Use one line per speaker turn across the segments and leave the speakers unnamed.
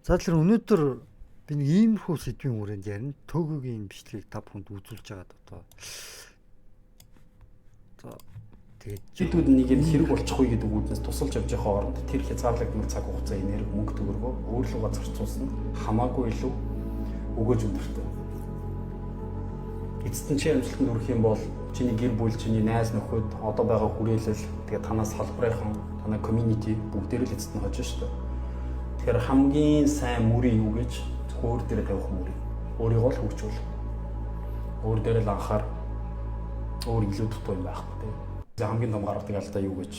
За тэгэхээр өнөөдөр би нэг иймэрхүү сэдвийн хүрээнд ярина. Төгөөгийн бичлэгийг та бүхэнд үзүүлж байгаад одоо тэгээд
жилүүд нэг юм хэрэг болчихгүй гэдэг үүднээс тусалж явж байгаа хооронд тэр хязгаарлагдмал цаг хугацаа энерги мөнгө төгрөгөө өөрлөгөө зарцуулсан хамаагүй илүү өгөөж өндөртэй. Эцэст нь чи амжилтанд хүрэх юм бол чиний гэр бүл, чиний найз нөхөд, одоо байгаа хүрээлэл, тэгээд танаас салбарынхан, танай community бүгдээр л эцэст нь хожиж шүү дээ. Тэгэхээр хамгийн сайн мөрийг юу гэж өөр дээрээ тавих мөрийг өөрийгөө л хөгжүүл. Өөр дээрээ л анхаар өөр илүү дутуу юм байхгүй тийм. Хамгийн том гаргадаг алдаа юу гэж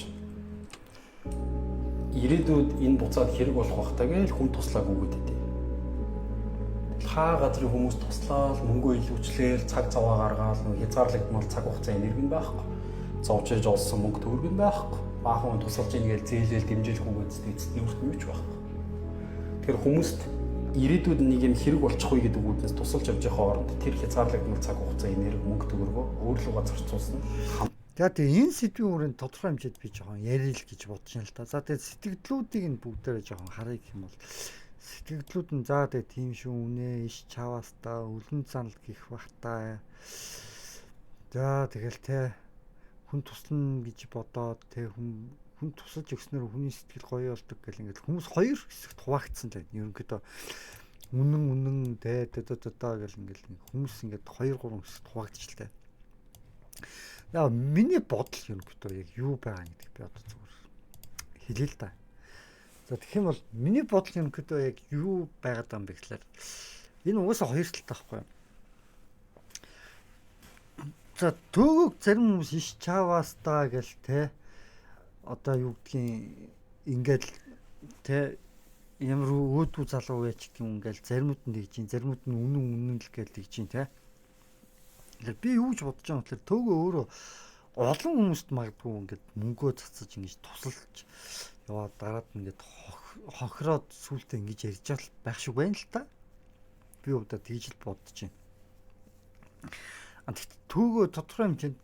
ирээдүйд энэ буцаад хэрэг болох бахтаа гэж хүн туслаагүй гэдэг. Хаа газрын хүмүүс туслаад мөнгөө илүүчлээл цаг цаваа гаргаад хязгаарлагдмал цаг хугацаа энерги байхгүй. Зовжиж олсон мөнгө төгрөг нь байхгүй. Баахан хүн тусалж ийнгээл зээлэл дэмжийлэхгүй гэдэгт эцэст нь юу ч байхгүй. Тэгэхээр хүмүүст ирээдүйд нэг юм хэрэг болчихгүй гэдэг үүднээс тусалж явж байгаа хооронд тэр хязгаарлагдмал цаг хугацаа энерги мөнгө төгрөгөө өөрлөгөө зарцуулсан.
За тэгээ энэ сэдвийн хүрээнд тодорхой хэмжээд би жоохон ярил гэж бодож байна л та. За тэгээ сэтгэлдлүүдийг нь бүгдээрээ жоохон харъя гэх юм бол сэтгэлдлүүд нь за тэгээ тийм шүү үнэ иш чаваас та өлөн занал гих бах та. За тэгэл те хүн туслана гэж бодоод те хүн тусалж өгснөөр хүний сэтгэл гоё болдог гэл ингээд хүмүүс хоёр хэсэгт хуваагдсан л байна. Ерөнхийдөө үнэн те гэл ингээд хүмүүс ингээд 2-3 хэсэгт хуваагдчихлаа. Яа миний бодол ерөнхийдөө яг юу байгаа гэдэг би одоо зүгээр хэлээ л да. За тэгэх юм бол миний бодол ерөнхийдөө яг юу байгаад байгаа юм бэ гэхээр энэ угаасаа хоёр талтай байхгүй юу? За төөгөг зарим хүмүүс иш чаваас таа гэл те одоо юу гэдгийг ингээд те ямар өөдөө залуу байж гэх юм ингээл заримуд нь тэгж чинь заримуд нь үнэн л гээл тэгж чинь те. Би юу ч бодож байгаа юм тэгэхээр төөгөө өөрөө олон хүмүүст магадгүй ингээд мөнгөө цацаж ингэж тусалж яваад дараад ингээд хохироод сүултээ ингэж ярьж байх шиг байна л та. Би удаа тэгж л бодож байна. Тэгэхдээ төөгөө тодорхой хэмжээнд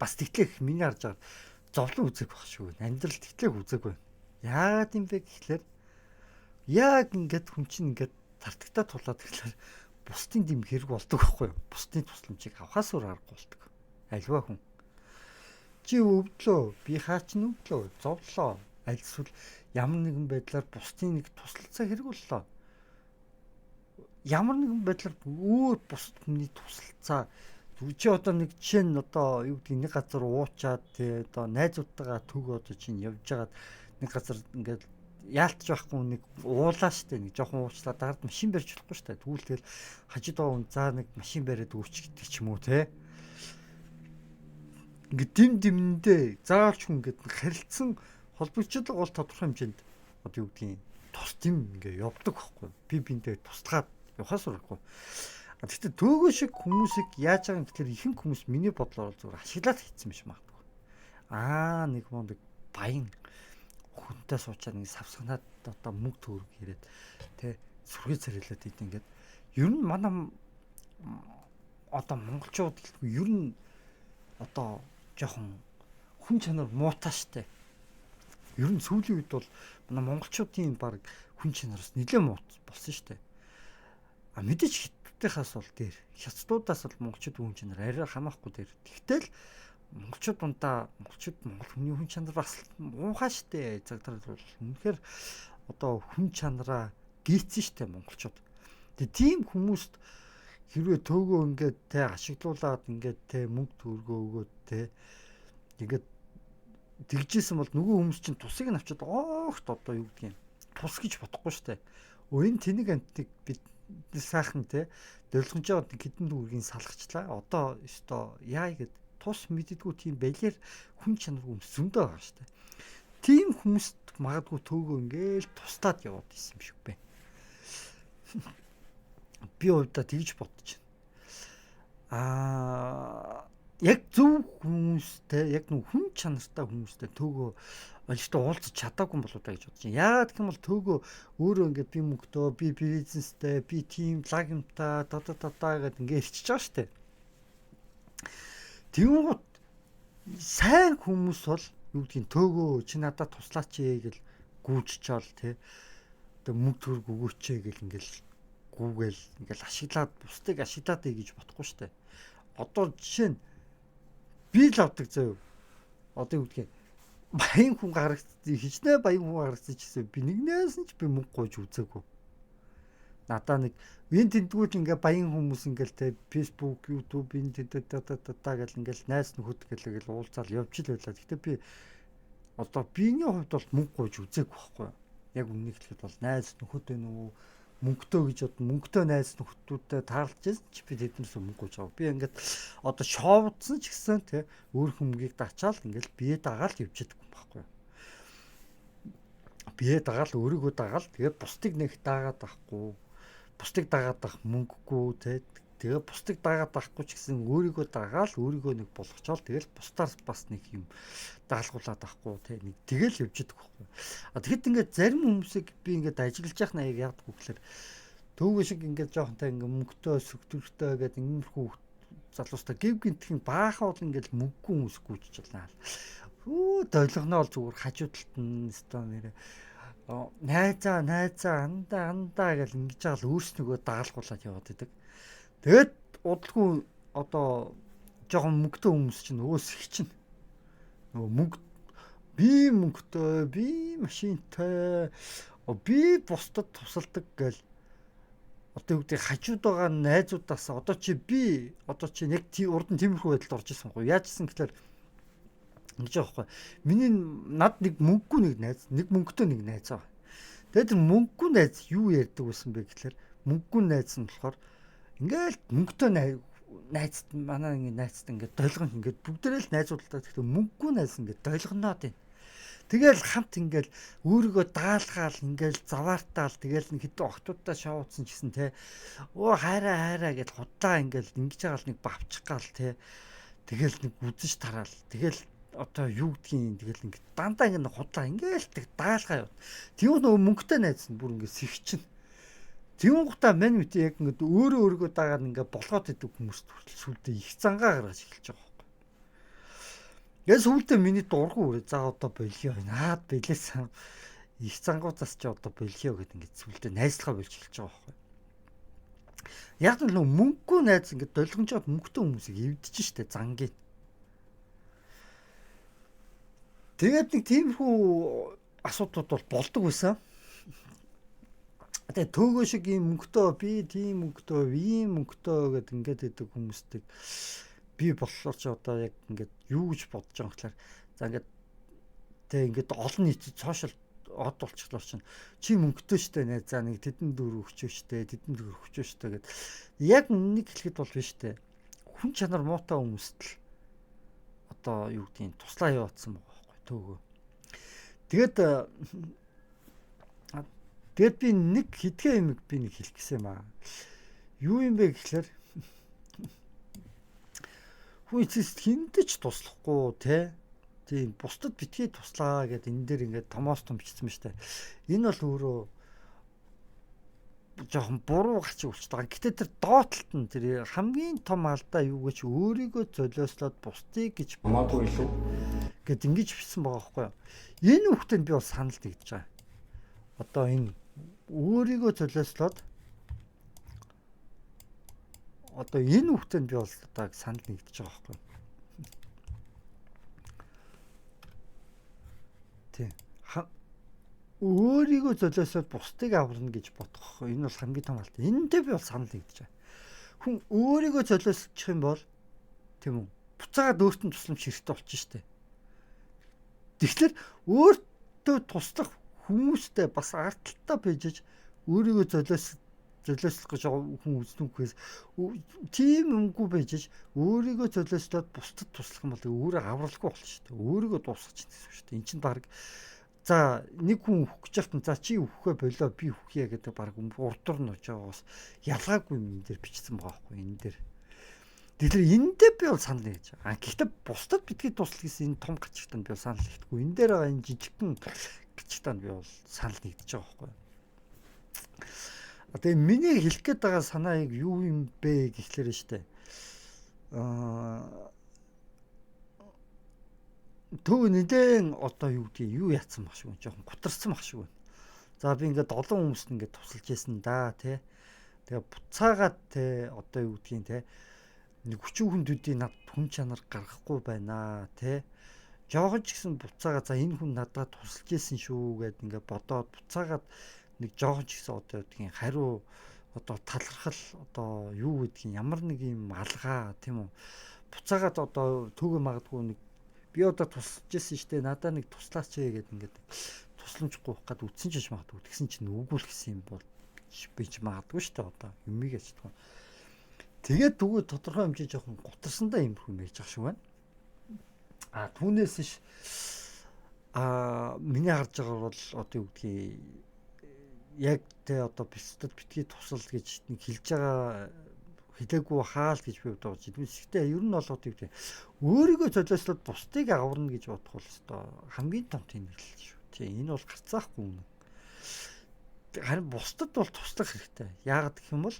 бас тэгтлэх миний харж байгаа зовлон үзэг байх шүү. Амьдрал тэгтлэх үзэг байна. Яагаад юм бэ гэхлээр яг ингээд хүн чинь ингээд тартагтаа тулаад тэгэхээр бусдын дэм хэрэг болдог байхгүй юу? Бусдын тусламжийг авахаас өөр аргагүй болдог. Альва хүн. Чи өвдлөө, би хаач нь өвдлөө, зовлоо. Аль эсвэл ямар нэгэн байдлаар бусдын нэг туслалцаа хэрэг боллоо. Ямар нэгэн байдлаар өөр бусд хүний туслалцаа чи одоо нэг жишээ нь одоо юу гэдэг нэг газар уучаад тий одоо найзуудтайгаа төг одоо чинь явж байгаад нэг газар ингээд яалтж байхгүй нэг уулаа штэ нэг жоохон уучлаа дараад машин барьж болохгүй штэ тэгвэл тэгэл хажид байгаа хүн заа нэг машин бариад өгч гэдэг ч юм уу те ингээд димдээ заавалч хүн ингээд харилцсан холбогчд бол тодорхой хэмжээнд одоо юу гэдгийг тус дим ингээд явдаг байхгүй би биндээ тусгаад явахаас урахгүй гэхдээ төөгөө шиг хүмүүсийг яаж байгаа юм гэхээр ихэнх хүмүүс миний бодлоор зүгээр ашиглаад хийцэн биш магадгүй нэг мондөг баян хүнтэй суучаад нэг савсагнаад одоо мөнгө төгрөг ирээд тэ сүргээ царилаад идэв ингээд ер нь манай одоо монголчууд гэлгүй ер нь одоо жоохон хүн чанар муутай штэ ер нь сүүлийн үед бол манай монголчуудын баг хүн чанараас нэлээд муу болсон штэ мэдээж хятадынхаас бол дээр хятадуудаас бол монголчууд хүн чанар арай хамаахгүй дээр тэгтэл монголчууд дундаа монгол хүний хүн чанар бас муухай штэ цагтар бол үнэхээр одоо хүн чанараа гийцэн штэ монголчууд. Тэгээ тийм хүмүүст хэрвээ төөгөө ингээд те ашиглуулад ингээд те мөнгө төгрөгөө өгөөд те ингээд тэгжсэн бол нөгөө хүмүүс чинь тусыг нь авчаад оогт одоо юу гэдгийг тус гэж бодохгүй штэ. Энэ тэнэг амтыг бид сайхан те дөлгөнжөөд хэдэн төгрөгийн салгачлаа. Одоо өстой яа гэд тус мэддэггүй тийм байлэр хүн чанаргүй зөндөө байгаа штэ. Тийм хүмүүст магадгүй төөгөө ингээл тустаад яваад исэн юм шиг байна. Би өөртөө тэгж бодож байна. Яг зөв хүмүүстэй яг нэг хүн чанартай хүмүүстэй төөгөө олжтой уулзах чадаагүй болоо та гэж бодож байна. Яагаад гэх юм бол төөгөө өөрөө ингээд би мөнгөтэй, би бизнестэй, би тийм лагимтай гэдэг ингээд ирчихэж байгаа штэ. Тэгвэл сайн хүмүүс бол юу гэдгийг төөгөө чи надад туслаач гэл гүйж чаал те одоо мөнгө төгрөг өгөөч гэл ингээл гүүгээл ингээл ашиглаад бусдыг ашиглаад гэж бодохгүй штэ. Одоо жишээ нь би л авдаг заяа. Одоо юу гэдгийг баян хүн гаргацсан хичнээн баян хүн гаргацсан ч гэсэн би нэгнээс нь ч би мөнгө гуйж үзээгүй. Надаа нэг энэ тэнтгүүл ингээ баян хүмүүс ингээл те Facebook, YouTube энэ тэтэ гэл ингээл найз нөхөд гэлээл уулзаал явж л байлаа. Гэхдээ би одоо биений хувьд бол мөнгө гуйж үзээгүй байхгүй. Яг үннийг хэлэхэд бол найз нөхөд байна уу? Мөнгөтэй гэж бод мөнгөтэй найз нөхдөдтэй таарлаж байсан ч би тэднээс мөнгө гуйж байгаа. Би ингээд одоо шоудсан ч гэсэн те өөр хүмүүгийг дачаал ингээл бие дагаал явж идэх юм байхгүй. Бие дагаал өөрийгөө дагаал тэгээд бусдыг нэг даагаад байхгүй. Бусдыг дагаад авах мөнгөгүй те тэгээ бусдыг дагаад авахгүй ч гэсэн өөрийгөө дагаал өөрийгөө нэг болгочоол тэгэл бусдаар бас нэг юм даалгуулад авахгүй те нэг тэгэл явж идэх байхгүй. А тэгэхэд ингээд зарим хүмүүсийг би ингээд ажиглаж явах наяг яадаг вэ гэхээр төвөө шиг ингээд жоохонтой ингээд мөнгөтэй сүгтүртэй гэдэг иймэрхүү залуустай гів гинтхэн баахан бол ингээд мөнгөгүй хүмүүс гүйж чалнаа. Хөө дойлгоноо л зүгээр хажуудалт нь стон нэрэ найзаа андаа гэл ингэж байгаа л өөрснийгөө даалгуулад яваад идэг. Тэгээд удалгүй одоо жоохон мөнгөтэй хүмүүс чинь өөсөх чинь нөгөө мөнгө би мөнгөтэй би машинтай би бусдад тусалдаг гэл одоо юу гэдэг хажууд байгаа найзуудаас одоо чи яг урд нь тиймэрхүү байдалд орж исэн гоо. Яаж исэн гэхээр ингэж аахгүй. Миний над нэг мөнгөгүй нэг найз, нэг мөнгөтэй нэг найз байгаа. Тэгээд мөнгөгүй найз юу ярьдаг байсан бэ гэхээр мөнгөгүй найз нь болохоор ингээл мөнгөтэй найзд манай ингэ найзд ингээд дойлгон ингээд бүгдээрээ л найзуудтай гэхдээ мөнгөгүй найз ингээд дойлгоноод байна. Тэгэл хамт ингээл өөрийгөө даалгаал ингээл заваартаал тэгэл нэг хэдэн октодтой шоудсан гэсэн те хайраа гэж худлаа ингээл ингэж байгаа л нэг бавчих гал те тэгэл нэг үзэж тараал тэгэл одоо юу гэдгийг тэгэл ингэ дандаа ингэ худлаа ингээл тэг даалгаа юу. Тэгвэл нөгөө мөнгөтэй найз нь бүр ингэ сэгчин. Тэгвэл гутаа мань мэт яг ингэ өөрийгөө дагаад ингэ болгоод идэг хүмүүс сүлдээ их зангаа гаргаж эхэлж байгаа байхгүй. Яс сүлдээ миний дургу үрээ за одоо болио наад билээсэн их зангуудаас ч одоо болио гэд ингэ сүлдээ найзлахаа болж эхэлж байгаа байхгүй. Яг л нөгөө мөнгөгүй найз ингэ долгонжоод мөнгөтэй хүмүүсийг эвдэж штэ зангийн. Тэгээд нэг тиймэрхүү асуудлууд бол болдог байсан. Тэгээ төөгөө шиг юм мөнгөтэй би тийм мөнгөтэй гэдэг ингээд идэг хүмүүстэй би болохоор ч одоо яг ингээд юу гэж бодож байгаа юм гэхээр за ингээд тэг ингээд олон нийтэд сошиал од болчихлоо чинь чи мөнгөтэй штэ нэ за нэг тэдэн дөр өгчөө штэ гэд яг нэг хэлэхэд бол биш штэ хүн чанар муутай хүмүүст л одоо юу гэдгийг туслаа яваадсан байгаа. Төөгөө. Тэгээд би нэг хитгэн юм би нэг хэлэх гэсэн юм аа. Юу юм бэ гэхээр хүн эцэст хиндэж туслахгүй те. Тийм бусдад битгий туслаа гэд энэ дээр ингээд томоос том бичсэн мэт. Энэ бол өөрөө жоохон буруу гарч үлч байгаа. Гэтэ тэр доотлолт нь тэр хамгийн том алдаа юу гэж өөрийгөө золиослоод бусдыг гэж
хамаагүй илүү
гэд ингэж бичсэн байгаа байхгүй юу. Энэ хүүхдэд би бол санал нэгдэж байгаа. Одоо энэ өөрийгөө золиослоод одоо энэ хүүхдэд би бол одоо санал нэгдэж байгаа байхгүй юу. Тий. Өөрийгөө золиослоод бусдыг аварна гэж бодох. Энэ бол хамгийн том алдаа. Энэндээ би бол санал нэгдэж байгаа. Хүн өөрийгөө золиослчих юм бол тийм үү? Буцаагаад өөртөө тусламж хэрэгтэй болчих штеп. Тэгэхээр өөртөө туслах хүмүүстэй бас ардталтай байж өөрийгөө золиослох гэж хүн үзнүүхээс тийм юмгүй байж өөрийгөө золиослоод бусдад туслах юм бол өөрөө авралгүй болно штеп. Өөрийгөө дуусгах гэсэн үг штеп. Энд чинь баг за нэг хүн өгөх гэж байхад за чи өгөхөө болоо би өгье гэдэг баг урдуур нь очиж байгаас ялгаагүй юм дээр бичсэн байгаа байхгүй энэ дээр. Тэгэхээр эндээ би бол санал нэгж байгаа. Гэхдээ бусдад битгий туслах гэсэн энэ том гачигтанд би бол санал нэгдэхгүй. Энэ дээр байгаа энэ жижигхэн гачигтанд би бол санал нэгдэж байгаа байхгүй. Тэгээ миний хэлэх гээд байгаа санаа юу юм бэ гэхлээр штэ. Төв нэгэн одоо юу гэдгийг юу яатсан баг шиг байна. Жоохон гутарсан баг шиг байна. За би ингээд олон хүмүүст ингээд тусалж байсан да тий. Тэгээ буцаагаад те одоо юу гэдгийг те нэг хүчин хүндүүдийн над хүн чанар гаргахгүй байна те. Жохон ч гэсэн буцаагаад за энэ хүн надад тусалж исэн шүү гэд ингээд бодоод буцаагаад нэг жохон ч гэсэн одоо юу гэдгийг хариу одоо талархал одоо юу гэдгийг ямар нэг юм алгаа тийм үү. Буцаагаад одоо төгөө магадгүй нэг би одоо тусалж исэн штэ надад нэг туслаач гэд ингээд тусламжгүй гад үтсэн ч магадгүй тэгсэн чинь үгүй л гэсэн юм бол бич магадгүй шүү дээ одоо юмыг ачдаг. Тэгээд түгөө тодорхой хэмжээ жоохон гутарсандаа юмрхүү байж ах шиг байна. А түүнээс ш миний харж байгаа бол одоо юу гэдгийг яг тэ одоо бэлтгэд битгий тусал гэж нэг хэлж байгаа хэлээгүй хаал гэж би бодож байна. Гэхдээ ер нь бол одоо юу гэдэг өөрийгөө солиослоод бусдыг аварна гэж бодох бол одоо хамгийн том тэмдэглэл шүү. Тий энэ бол гарцаахгүй юм. Харин бусдад бол туслах хэрэгтэй. Яагаад гэх юм бол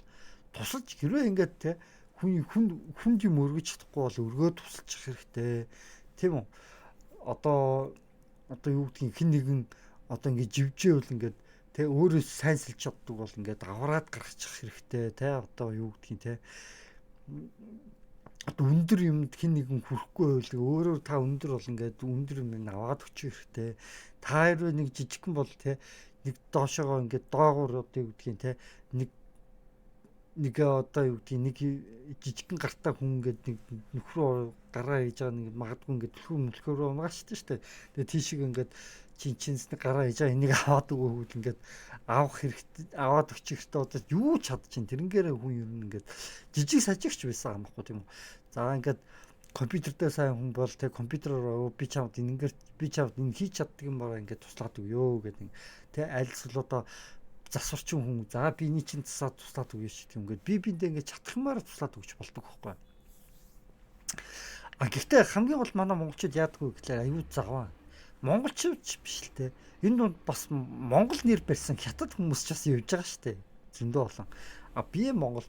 тусалж гэрээ ингээд те хүнд юм өргөж чадахгүй бол өргөө тусалчих хэрэгтэй. Тийм үү? Одоо юу гэдгийг хэн нэгэн одоо ингээд живжээвэл ингээд те өөрөө сайн сэлж чаддаг бол ингээд авраад гаргачих хэрэгтэй. Те одоо юу гэдгийг те одоо өндөр юмд хэн нэгэн хүрэхгүй байвал өөрөө та өндөр бол ингээд өндөр юм аваад өччих хэрэгтэй. Та өөрөө нэг жижигхэн бол те нэг доошоогоо ингээд доогуур одоо юу гэдгийг те нэг одоо юу гэдгийг нэг жижигхэн гартаа хүн ингээд нэг нөхрөө гараа хийж байгаа нэг магадгүй ингээд төлхөө мөлхөөрөө штэ. Тэгээ тийшээ ингээд чинчэнсний гараа хийж байгаа энийг аваад өгөө хөл ингээд авах хэрэгтэй аваад өччих хэрэгтэй одоо юу ч чад чинь тэрнгээрээ хүн ер нь ингээд жижиг сажигч байсан юм баггүй тийм үү. За ингээд компьютертэй сайн хүн бол тэг компьютероор би чамд ингээд би чамд энэ хийж чаддаг юм байгаа ингээд туслаад өгөө гэдэг тэг аль эсвэл одоо засварчин хүн за би энэ чинь туслаад өгье шүү тийм ингээд би биндээ ингээд чадхмаар туслаад өгч болдог байхгүй. А гэхдээ хамгийн гол манай монголчууд яадаггүй гэхлээр аюу заваа. Монголчууд биш л те. Энэ донд бас монгол нэр барьсан хятад хүмүүс ч бас явж байгаа шүү дээ. Зөндөө олон. А би Монгол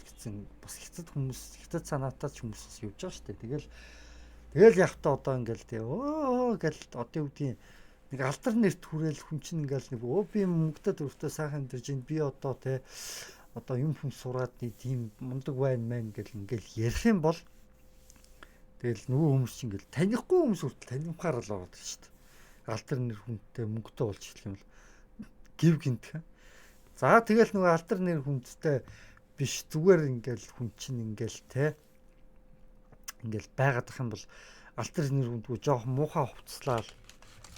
гэсэн бас хятад хүмүүс хятад санаатай ч хүмүүс бас явж байгаа шүү дээ. Тэгэл явахтаа одоо ингээл те гэл одоо юу гэдгийг нэг алдар нэрт хүрээл хүн чинь ингээл нэг би мөнгөтэй төрөлтөө сайхан амьдарч байна. Би одоо те одоо юм хүн сураад тийм мундаг байна мэн гэл ингээл ярих юм бол тэгэл нөгөө хүмүүс чинь ингээл танихгүй хүмүүс хүртэл танимхаар л ороод шүү дээ. Алдар нэр хүнтэй мөнгөтэй болж эхлэх юм бол гів гинтхэн. За тэгэл нөгөө алдар нэр хүндтэй биш зүгээр ингээл хүн чинь ингээл те ингээл байгаад ах юм бол алдар нэр хүндгүй жоохон муухай хувцлаад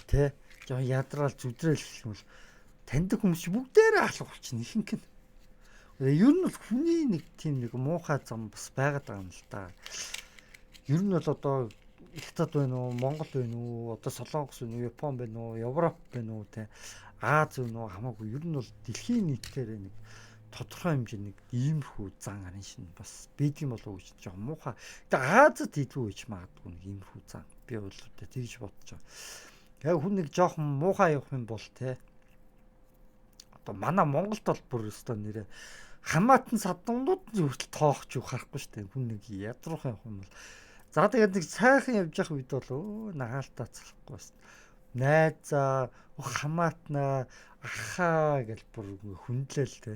те жоохон ядраал зүдрээл гэх юм бол таньдаг хүмүүс бүгдээрээ алга болчихно ихэнх нь. Ер нь бол хүний нэг тийм нэг муухай зам бас байгаад байгаа юм л да. Ер нь бол одоо Хятад байна уу, Монгол байна уу, одоо Солонгос байна уу, Япон байна уу, Европ байна уу те Аз байна уу хамаагүй ер нь бол дэлхийн нийтээр нэг тодорхой хэмжээний иймэрхүү зан арын шин бас бид юм болов уу гэж жоохон муухай. Тэгээ Азад идвүү гэж магадгүй нэг иймэрхүү зан. Би бол тэгж бодож байгаа. Яг хүн нэг жоохон муухай явах юм бол те одоо манай Монголд бол бүр өстой нэрэ хамаатан саднууд хүртэл тоохч юу харахгүй шүү дээ. Хүн нэг ядруулах явах юм бол за тэгээд нэг сайхан явж явах үед бол нагаалтаа цалахгүй бас найзаа хамаатнаа ахаа гэл бүр хүндлээл те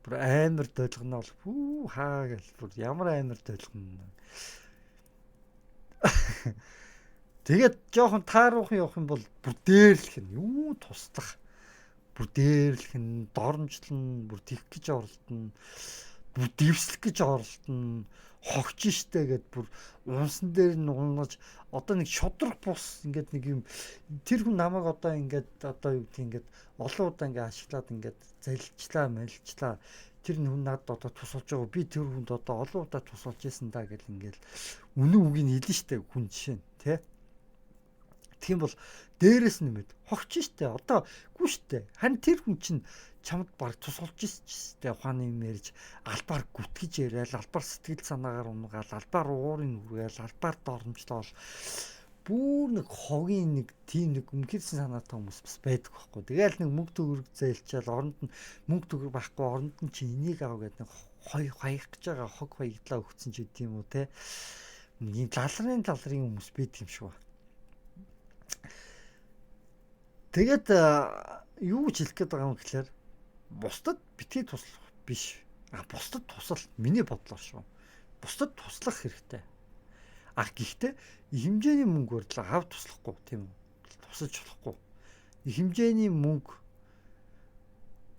бүр амар долгоно бол хүү хаа гэл бүр ямар амар долгоно. Тэгээд жоохон тааруухан явах юм бол бүр дээрлэх нь юу туслах бүр дээрлэх нь доромжлон бүр тих гэж оролдоно бүр дэвслэх гэж оролдоно хогч штэ гэд бүр унсан дээр нь унгаж одоо нэг шодрох бус ингээд нэг юм тэр хүн намайг одоо ингээд одоо юу гэх ингээд олон удаа ингээд ашиглаад ингээд залилчлаа тэр хүн надад одоо тусалж байгаа би тэр хүнд одоо олон удаа тусалж исэн да гэл ингээд үнэн үгийг хэлнэ штэ хүн жишээ нь тий. Тийм бол дээрээс нэмээд хогч штэ одоо гүн штэ харин тэр хүн чинь чамд баг тусалж ирстэй ухааны юм ярьж албаар гүтгэж яриад албаар сэтгэл санаагаар унгаал албаар уурын үргээл албаар доромжлол бүр нэг хогийн нэг тийм нэг өмхөрсөн санаатай хүмүүс бас байдаг байхгүй. Тэгээл нэг мөнгө төгрөг зээлчээл оронд нь мөнгө төгрөг байхгүй оронд нь чи энийг ав гэдэг нэг хаях гэж байгаа хог хаягдлаа өгсөн ч гэдэм үү те. Ийм талрын хүмүүс байдаг юм шиг ба. Тэгээд юу гэж хэлэх гээд байгаа юм гэхээр бусдад битгий туслах биш. Бусдад тусал миний бодлоор шүү. Бусдад туслах хэрэгтэй. Гэхдээ их хэмжээний мөнгөөр л авь туслахгүй тийм үү? Тусалж болохгүй. Их хэмжээний мөнгө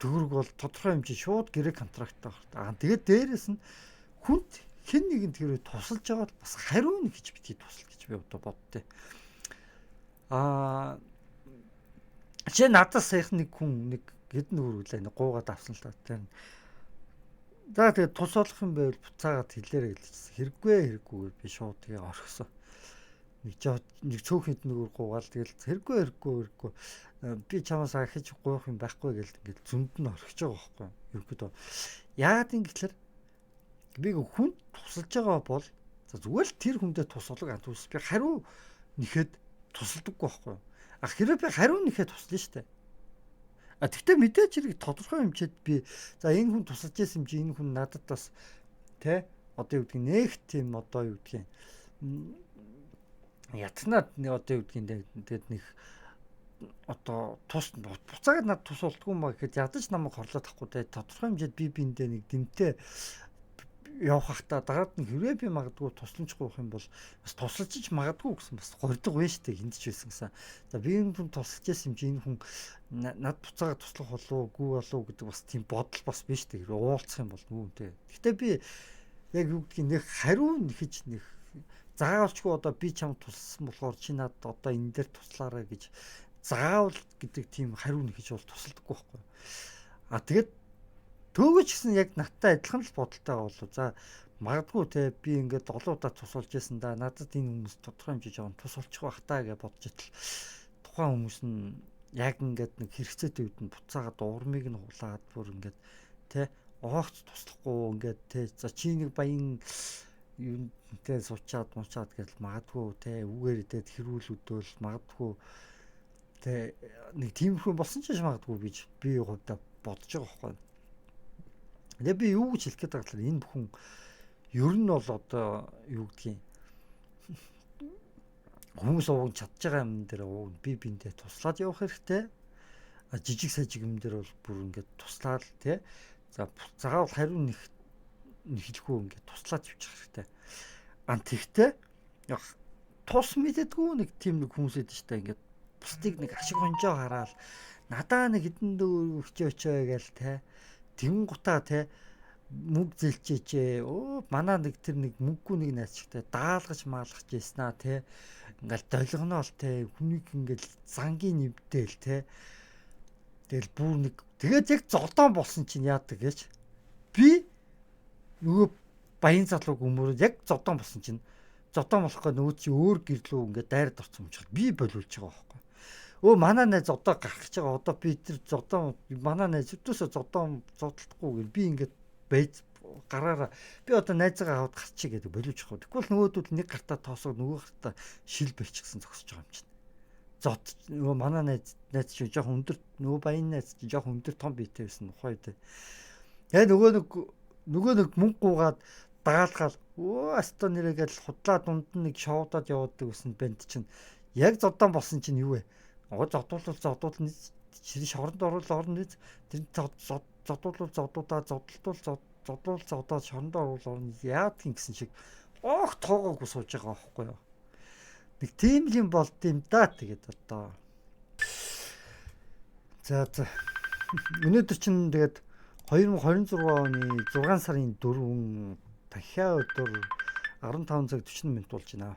төгрөг бол тодорхой хэмжээ шууд гэрээ контракттай байна. Тэгээд дээрэс нь хүнд хэн нэгэнд хэрэг тусалж байгаа бол бас хариу нэг гэж битгий тусал гэж би одоо боддتي. Чи надад саяхан нэг хүн нэг хэдэн хөрвөлээ нэг гуугаад авсан л та тийм. За тэгээд тус олох юм байвал буцаагаад хэлээрэй гэлжсэн. Хэрэггүй би шууд тэгээ орхисон. Нэг цөөхөнд нүгээр гуугаал тэгэл хэрэггүй би чамаас ахиж гуйх юм байхгүй гэл ингээд зөнд нь орхиж байгаа байхгүй юу. Ерөөдөө яагаад юм гэхээр би хүн тусалж байгаа бол зүгээр л тэр хүндээ туслах антус би хариу нэхэд тусалдаггүй байхгүй юу. Хэрэг би хариу нэхэд туслана шүү дээ. Тэгтээ мэдээж хэрэг тодорхой хэмжээд би за энэ хүн тусалж байсан юм чи энэ хүн надад бас тэ одоо юу гэдгийг нэг тийм одоо юу гэдгийг ятнаад одоо юу гэдгийг тэгээд нэг одоо тус буцаагаад надад тус болтгүй маа гэхэд ядаж намайг хорлоод тахгүй тэ тодорхой хэмжээд би биндээ нэг дэмтэй явах хата дараад нь хэрвээ би магадгүй тусламжгүй байх юм бол бас тусалж ич магадгүй гэсэн бас гордог вэ штэ хиндэж байсан гэсэн. За би энэ хүн тусалж байсан юм чи энэ хүн над буцаага туслах болоогүй болов гэдэг бас тийм бодол бас биш штэ уулзах юм бол нүгтэй. Гэтэ би яг юу гэдгийг нэг хариу нэхэж нэг заавалчгүй одоо би чамд туссан болохоор чи надад одоо энэ дээр туслаарай гэж заавал гэдэг тийм хариу нэхэж бол тусалдаггүй байхгүй. Тэгээд төөгөч гэсэн яг надтай адилхан л бодолтой болов. За магадгүй те би ингээд олоудаа тусалж байсан да надад энэ хүмүүс тодорхой хэмжээж аван тусалчих байх таа гэж бодож итэл тухайн хүмүүс нь яг ингээд нэг хэрэгцээтэй үед нь буцаагаад урмыг нь хулаад бүр ингээд те оогц туслахгүй ингээд те за чи нэг баян юунтэй суучаад гэж магадгүй те үгээр идээд хэрүүл өдөөл магадгүй те нэг тиймэрхүү болсон ч магадгүй гэж би хувьдаа бодож байгаа байхгүй. Тэгээ би юу гэж хэлэх гээд байгаа гэхээр энэ бүхэн ер нь бол одоо юу гэдгийг хүмүүс ууг чадж байгаа юм дээр ууг би биндээ туслаад явах хэрэгтэй. Жижиг сажиг юм дээр бол бүр ингээд туслаад тий. За заавал хариу нэхлэхгүй ингээд туслаад явчих хэрэгтэй. Тэгтээ яг тус мэддэггүй нэг тийм нэг хүмүүс эд штэ ингээд бусдыг нэг ашиг хонжоо хараад надаа нэг хэдэн дөр өчөө гээл тий. Тэгэн гутаа те мөнгө зэлчээчээ манай нэг тэр нэг мөнггүй нэг найзчтай даалгаж маалгаж яснаа те ингээл долгоноол те хүнийг ингээл зангийн нэвдээл те тэгэл бүр нэг тэгээд яг зодон болсон чинь яадаг гэж би нөгөө баян залууг өмөрөд яг зодон болсон чинь зодон болохгүй нөгөө чи өөр гэрлүү ингээд дайрад орсон юм чад би болиулж байгаа байхгүй. Манай найз одоо гарах гэж байгаа. Одоо би тэр зодон манай найз өдөөсөө зодон зодтолдохгүй гэл би ингээд байж гараараа би одоо найзгаа аваад гарчиг гэдэг болиуч явах. Тэгвэл нөгөөдөл нэг гартаа тоосоо нөгөө гартаа шил барьчихсан зогсож байгаа юм чинь. Зод нөгөө манай найз чи жоохон өндөр нөгөө баян найз чи жоохон өндөр том биетэй байсан ухаа үү. Тэгээ нөгөө нэг мөнгө гуугаад даалгаал аста нэрээгээл худлаа дунд нэг шоудаад явуулдаг гэсэн банд чинь яг зодон болсон чинь юу вэ? Зодуулал чи шоронд орно тэр зодуулал зодоод шоронд орно яадгийн гэсэн шиг тоогоогүй сууж байгаа байхгүй юу. Нэг тийм юм болд юм да тэгээд одоо за өнөөдөр чинь тэгээд 2026 оны 6 сарын 4 дахиад өдөр 15 цаг 40 минут болж байна.